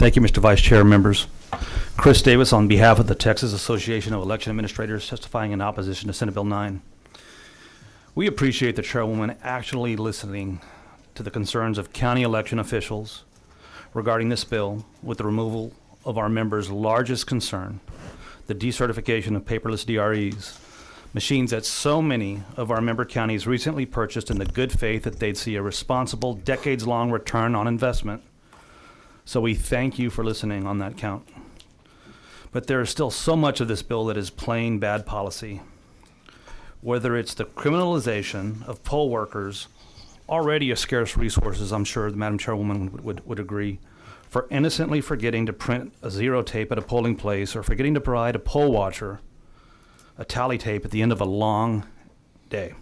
Thank you, Mr. Vice Chair, members. Chris Davis on behalf of the Texas Association of Election Administrators testifying in opposition to Senate Bill 9. We appreciate the Chairwoman actually listening to the concerns of county election officials regarding this bill with the removal of our members' largest concern, the decertification of paperless DREs, machines that so many of our member counties recently purchased in the good faith that they'd see a responsible, decades-long return on investment. So we thank you for listening on that count. But there is still so much of this bill that is plain bad policy. Whether it's the criminalization of poll workers, already a scarce resource, as I'm sure the Madam Chairwoman would agree, for innocently forgetting to print a zero tape at a polling place or forgetting to provide a poll watcher a tally tape at the end of a long day.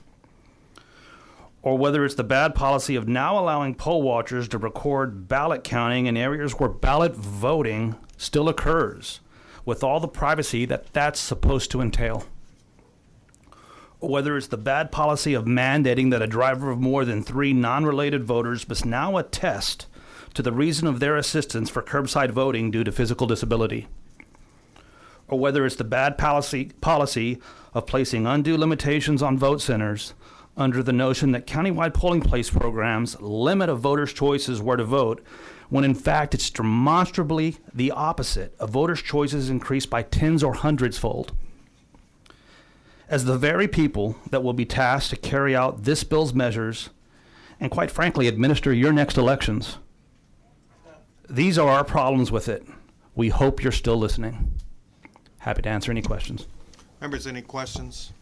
Or whether it's the bad policy of now allowing poll watchers to record ballot counting in areas where ballot voting still occurs, with all the privacy that that's supposed to entail. Or whether it's the bad policy of mandating that a driver of more than 3 non-related voters must now attest to the reason of their assistance for curbside voting due to physical disability. Or whether it's the bad policy of placing undue limitations on vote centers under the notion that countywide polling place programs limit a voter's choices where to vote, when in fact it's demonstrably the opposite. A voter's choices increase by tens or hundreds fold. As the very people that will be tasked to carry out this bill's measures and quite frankly administer your next elections, these are our problems with it. We hope you're still listening. Happy to answer any questions. Members, any questions?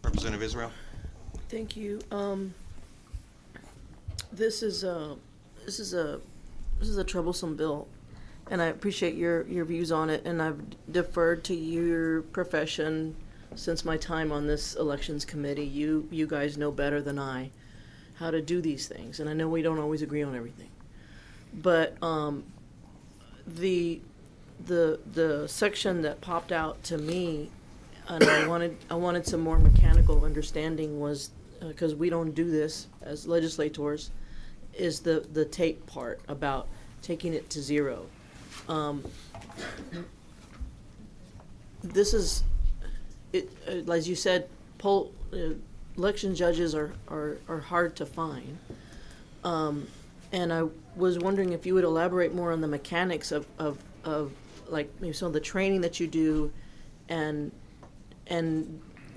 Representative Israel. Thank you. This is a troublesome bill, and I appreciate your views on it. And I've deferred to your profession since my time on this elections committee. You guys know better than I how to do these things, and I know we don't always agree on everything. But the section that popped out to me, and I wanted some more mechanical understanding, was because we don't do this as legislators, is the tape part about taking it to zero. This is it, as you said, election judges are hard to find, and I was wondering if you would elaborate more on the mechanics of like maybe some of the training that you do, and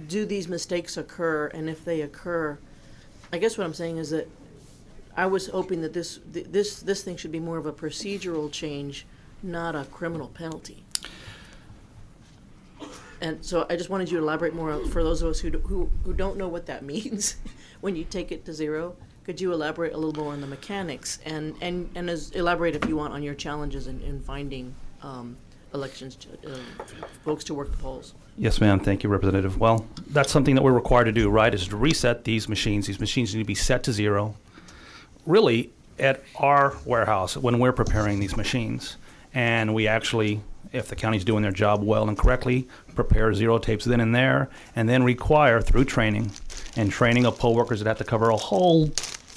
do these mistakes occur, and if they occur, I guess what I'm saying is that I was hoping that this thing should be more of a procedural change, not a criminal penalty. And so I just wanted you to elaborate more for those of us who don't know what that means when you take it to zero. Could you elaborate a little more on the mechanics and elaborate if you want on your challenges in finding elections folks to work the polls? Yes, ma'am. Thank you, Representative. Well, that's something that we're required to do, right, is to reset these machines. These machines need to be set to zero, really, at our warehouse when we're preparing these machines. And we actually, if the county's doing their job well and correctly, prepare zero tapes then and there, and then require, through training of poll workers that have to cover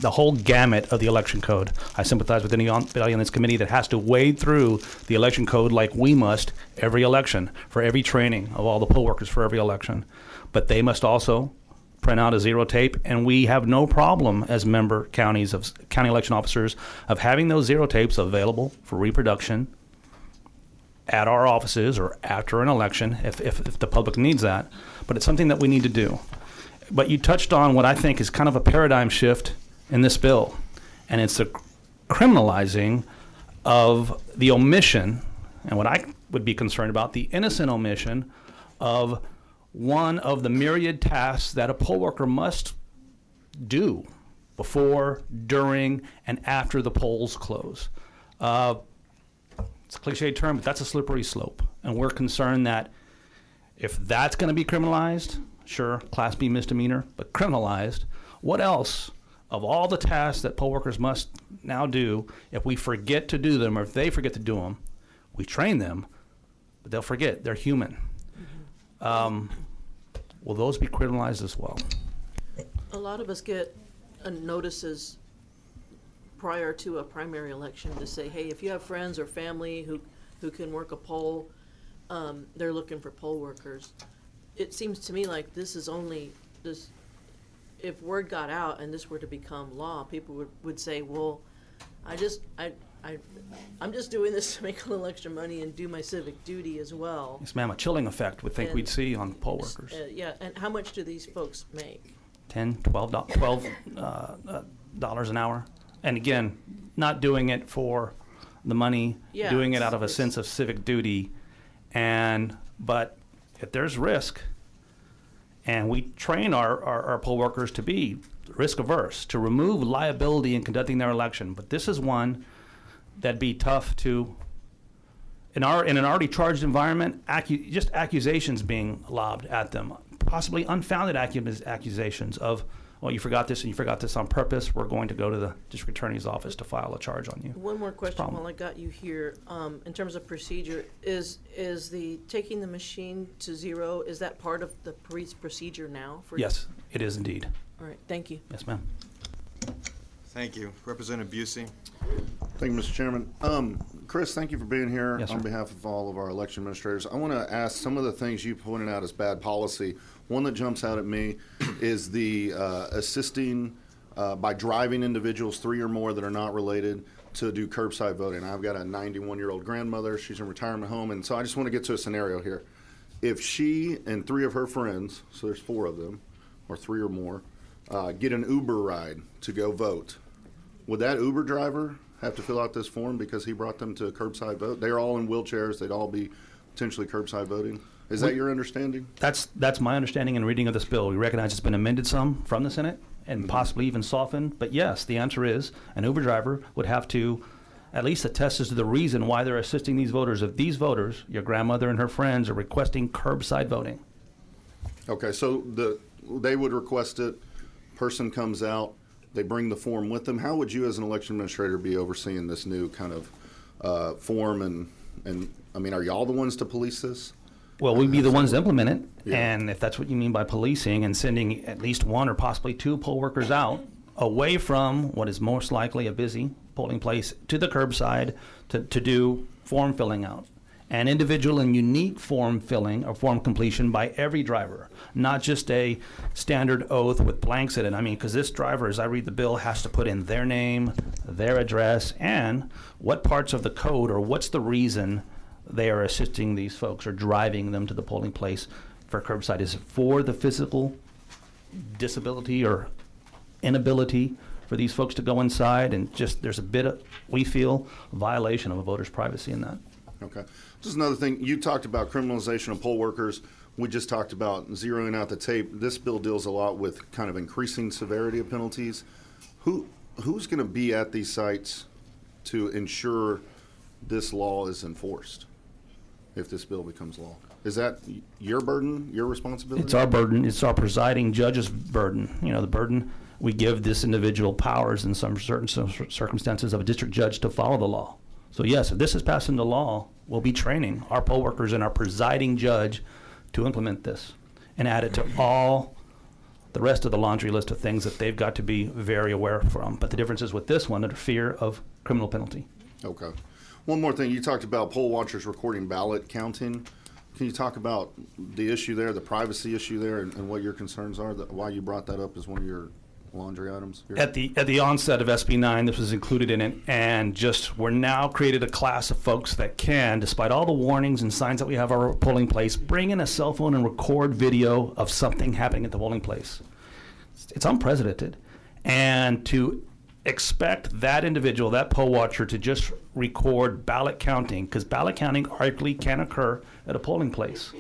the whole gamut of the election code. I sympathize with anybody on this committee that has to wade through the election code like we must every election, for every training of all the poll workers for every election. But they must also print out a zero tape, and we have no problem as member counties of county election officers of having those zero tapes available for reproduction at our offices or after an election if the public needs that. But it's something that we need to do. But you touched on what I think is kind of a paradigm shift in this bill, and it's the criminalizing of the omission, and what I would be concerned about, the innocent omission of one of the myriad tasks that a poll worker must do before, during, and after the polls close. It's a cliche term, but that's a slippery slope, and we're concerned that if that's going to be criminalized, sure, Class B misdemeanor, but criminalized, what else of all the tasks that poll workers must now do, if we forget to do them or if they forget to do them, we train them, but they'll forget. They're human. Will those be criminalized as well? A lot of us get notices prior to a primary election to say, hey, if you have friends or family who can work a poll, they're looking for poll workers. It seems to me like this is only this. If word got out and this were to become law, people would say, well, I'm just doing this to make a little extra money and do my civic duty as well. Yes, ma'am. A chilling effect would think And- we'd see on poll workers. Yeah, and how much do these folks make? $10, $12 dollars an hour. And again, not doing it for the money, Yeah, doing it out of a it's- sense of civic duty. But if there's risk, and we train our poll workers to be risk averse, to remove liability in conducting their election. But this is one that'd be tough to, in an already charged environment, just accusations being lobbed at them, possibly unfounded accusations of, well, you forgot this and you forgot this on purpose. We're going to go to the district attorney's office to file a charge on you. One more question problem. while I got you here. In terms of procedure, is the taking the machine to zero, is that part of the procedure now? Yes, it is indeed. All right, thank you. Yes, ma'am. Thank you. Representative Busey. Thank you, Mr. Chairman. Chris, thank you for being here. Yes, on sir. behalf of all of our election administrators. I want to ask some of the things you pointed out as bad policy. One that jumps out at me is the assisting by driving individuals, 3 or more that are not related, to do curbside voting. I've got a 91-year-old grandmother. She's in a retirement home, and so I just want to get to a scenario here. If she and 3 of her friends, so there's 4 of them, or 3 or more, get an Uber ride to go vote, would that Uber driver have to fill out this form because he brought them to a curbside vote? They're all in wheelchairs. They'd all be potentially curbside voting. Is that your understanding? That's my understanding and reading of this bill. We recognize it's been amended some from the Senate and possibly even softened. But yes, the answer is an Uber driver would have to at least attest as to the reason why they're assisting these voters. If these voters, your grandmother and her friends, are requesting curbside voting. Okay, so they would request it. Person comes out. They bring the form with them. How would you, as an election administrator, be overseeing this new kind of form? And I mean, are y'all the ones to police this? Well, we'd be the ones to implement it. Yeah. And if that's what you mean by policing and sending at least 1 or possibly 2 poll workers out away from what is most likely a busy polling place to the curbside to do form filling out. And individual and unique form filling or form completion by every driver, not just a standard oath with blanks in it. I mean, because this driver, as I read the bill, has to put in their name, their address, and what parts of the code or what's the reason they are assisting these folks or driving them to the polling place for curbside. Is it for the physical disability or inability for these folks to go inside? And just there's a bit of, we feel, violation of a voter's privacy in that. Okay. Just another thing, you talked about criminalization of poll workers. We just talked about zeroing out the tape. This bill deals a lot with kind of increasing severity of penalties. Who's going to be at these sites to ensure this law is enforced if this bill becomes law? Is that your burden, your responsibility? It's our burden. It's our presiding judge's burden. You know, the burden we give this individual powers in some certain circumstances of a district judge to follow the law. So yes, if this is passed into law, we'll be training our poll workers and our presiding judge to implement this and add it to all the rest of the laundry list of things that they've got to be very aware from. But the difference is with this one, under fear of criminal penalty. Okay. One more thing, you talked about poll watchers recording ballot counting. Can you talk about the issue there, the privacy issue there, and what your concerns are, why you brought that up as one of your laundry items here? At the onset of SB 9, this was included in it, and just we're now created a class of folks that can, despite all the warnings and signs that we have at our polling place, bring in a cell phone and record video of something happening at the polling place. It's unprecedented. And to expect that individual, that poll watcher, to just record ballot counting, because ballot counting arguably can occur at a polling place.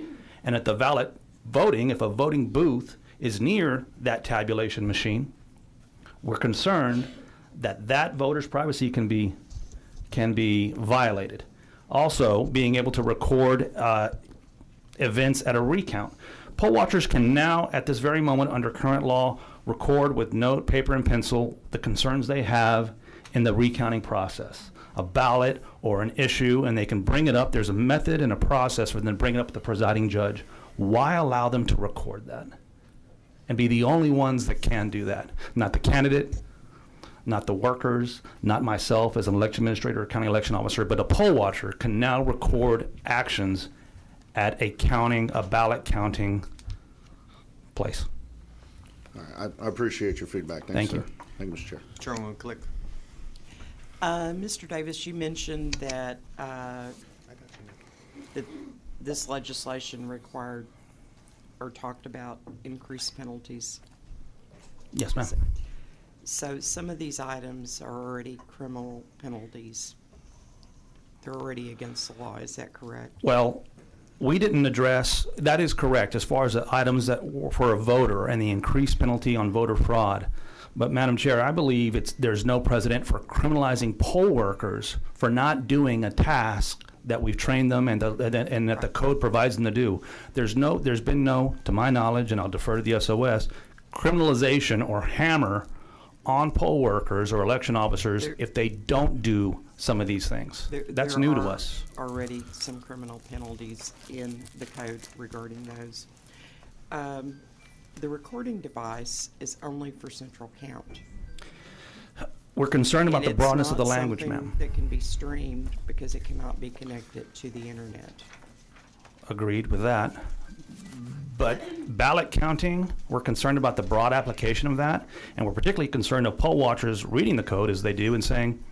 And at the ballot voting, if a voting booth is near that tabulation machine, we're concerned that that voter's privacy can be violated. Also, being able to record events at a recount. Poll watchers can now, at this very moment, under current law, record with note, paper, and pencil the concerns they have in the recounting process, a ballot or an issue, and they can bring it up. There's a method and a process for them to bring it up to the presiding judge. Why allow them to record that and be the only ones that can do that? Not the candidate, not the workers, not myself as an election administrator or county election officer, but a poll watcher can now record actions at a ballot counting place. All right, I appreciate your feedback. Thank Thanks, you. sir. Thank you, Mr. Chair. Chairwoman Click. Mr. Davis, you mentioned that that this legislation required or talked about increased penalties. Yes, ma'am. So some of these items are already criminal penalties. They're already against the law. Is that correct? Well, we didn't address, that is correct, as far as the items that were for a voter and the increased penalty on voter fraud. But Madam Chair, I believe there's no precedent for criminalizing poll workers for not doing a task that we've trained them and that the code provides them to do. There's been no, to my knowledge, and I'll defer to the SOS, criminalization or hammer on poll workers or election officers if they don't do some of these things. That's new to us. Already some criminal penalties in the code regarding those. The recording device is only for central count. We're concerned about the And broadness it's of the not language, something ma'am. that can be streamed because it cannot be connected to the internet. Agreed with that. But ballot counting, we're concerned about the broad application of that, and we're particularly concerned of poll watchers reading the code as they do and saying,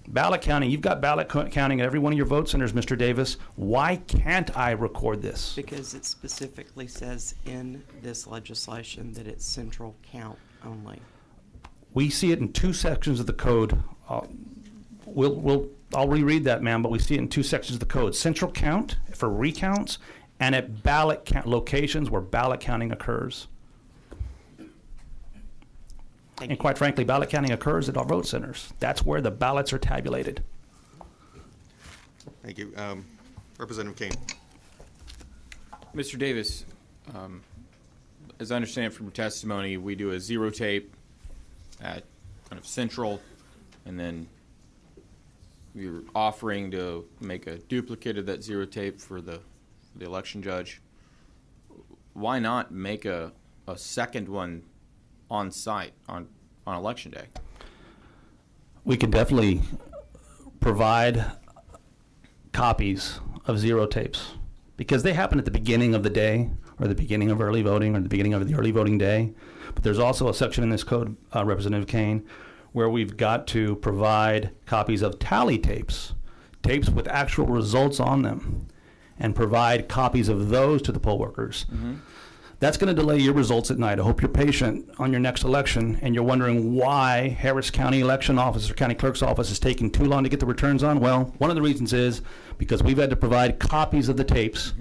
ballot counting, you've got ballot counting at every one of your vote centers, Mr. Davis. Why can't I record this? Because it specifically says in this legislation that it's central count only. We see it in two sections of the code. I'll reread that, ma'am, but we see it in two sections of the code. Central count for recounts and at ballot count locations where ballot counting occurs. Thank And you. quite frankly, ballot counting occurs at our vote centers. That's where the ballots are tabulated. Thank you. Representative Kane. Mr. Davis, as I understand from your testimony, we do a zero tape at kind of central, and then you're offering to make a duplicate of that zero tape for the election judge. Why not make a second one on site on election day? We could definitely provide copies of zero tapes because they happen at the beginning of the day or the beginning of early voting or the beginning of the early voting day. But there's also a section in this code, Representative Kane, where we've got to provide copies of tally tapes with actual results on them, and provide copies of those to the poll workers. Mm-hmm. That's going to delay your results at night. I hope you're patient on your next election and you're wondering why Harris County Election Office or County Clerk's Office is taking too long to get the returns on. Well, one of the reasons is because we've had to provide copies of the tapes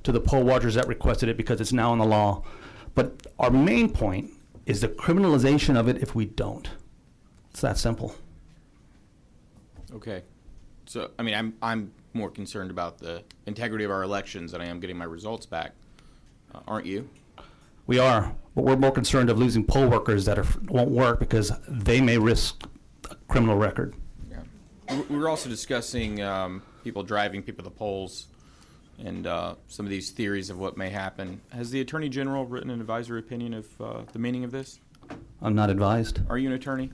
to the poll watchers that requested it because it's now in the law. But our main point is the criminalization of it if we don't. It's that simple. Okay. So, I mean, I'm more concerned about the integrity of our elections than I am getting my results back. Aren't you? We are, but we're more concerned of losing poll workers that won't work because they may risk a criminal record. Yeah. We were also discussing people driving people to the polls and some of these theories of what may happen. Has the Attorney General written an advisory opinion of the meaning of this? I'm not advised. Are you an attorney?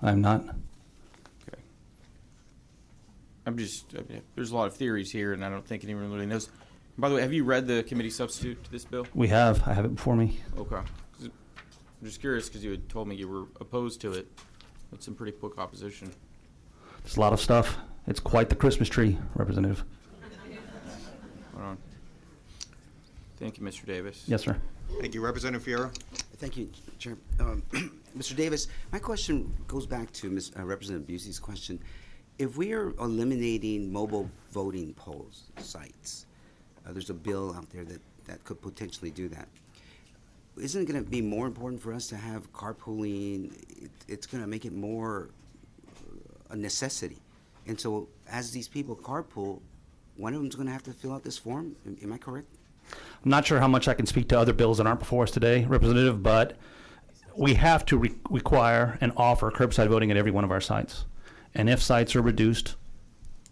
I'm not. Okay. I mean, there's a lot of theories here, and I don't think anyone really knows. By the way, have you read the committee substitute to this bill? We have. I have it before me. Okay. I'm just curious because you had told me you were opposed to it. That's some pretty quick opposition. There's a lot of stuff. It's quite the Christmas tree, Representative. Hold on. Thank you, Mr. Davis. Yes, sir. Thank you. Representative Fierro. Thank you, Chair. Mr. Davis, my question goes back to Representative Busey's question. If we are eliminating mobile voting polls sites, there's a bill out there that could potentially do that. Isn't it going to be more important for us to have carpooling? It's going to make it more a necessity. And so as these people carpool, one of them's going to have to fill out this form. Am I correct? I'm not sure how much I can speak to other bills that aren't before us today, Representative, but we have to require and offer curbside voting at every one of our sites. And if sites are reduced,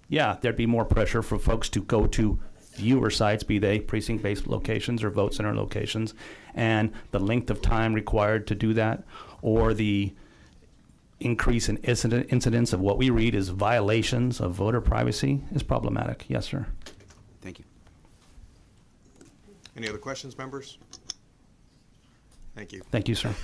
yeah, there'd be more pressure for folks to go to fewer sites, be they precinct-based locations or vote center locations, and the length of time required to do that, or the increase in incidents of what we read as violations of voter privacy is problematic. Yes, sir. Thank you. Any other questions, members? Thank you. Thank you, sir.